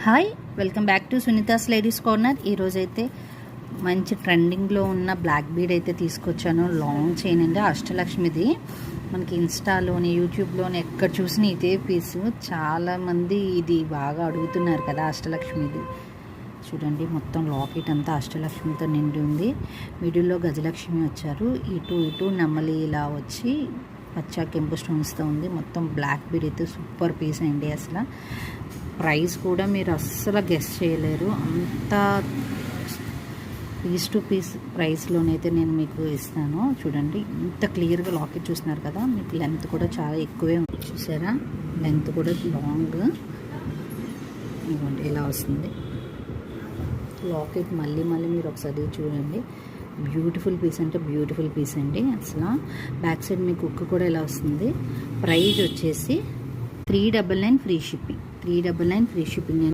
Hi, welcome back to Sunita's ladies corner. ఈరోజైతే మంచి ట్రెండింగ్లో ఉన్న బ్లాక్ బీడ్ అయితే తీసుకొచ్చాను. లాంగ్ చైన్ అండి, అష్టలక్ష్మిది. మనకి ఇన్స్టాలోని యూట్యూబ్లోని ఎక్కడ చూసినా ఇదే పీసు. చాలామంది ఇది బాగా అడుగుతున్నారు కదా అష్టలక్ష్మిది. చూడండి, మొత్తం లాకెట్ అంతా అష్టలక్ష్మితో నిండి ఉంది. మిడిల్లో గజలక్ష్మి వచ్చారు. ఇటు నెమలి ఇలా వచ్చి పచ్చా కెంపు స్టోన్స్తో ఉంది. మొత్తం బ్లాక్ బీడ్ అయితే సూపర్ పీస్ అండి. అసలు ప్రైస్ కూడా మీరు అస్సలు గెస్ చేయలేరు. అంత పీస్ టు పీస్ ప్రైస్లోనైతే నేను మీకు ఇస్తాను. చూడండి, ఇంత క్లియర్గా లాకెట్ చూస్తున్నారు కదా. మీకు లెంత్ కూడా చాలా ఎక్కువే ఉంది. చూసారా, లెంత్ కూడా లాంగ్ ఇవ్వండి ఇలా వస్తుంది లాకెట్. మళ్ళీ మీరు ఒకసారి చూడండి. బ్యూటిఫుల్ పీస్ అంటే బ్యూటిఫుల్ పీస్ అండి. అసలు బ్యాక్ సైడ్ మీకు హుక్ కూడా ఇలా వస్తుంది. ప్రైస్ వచ్చేసి 399 ఫ్రీ షిప్పింగ్. 399 free shipping.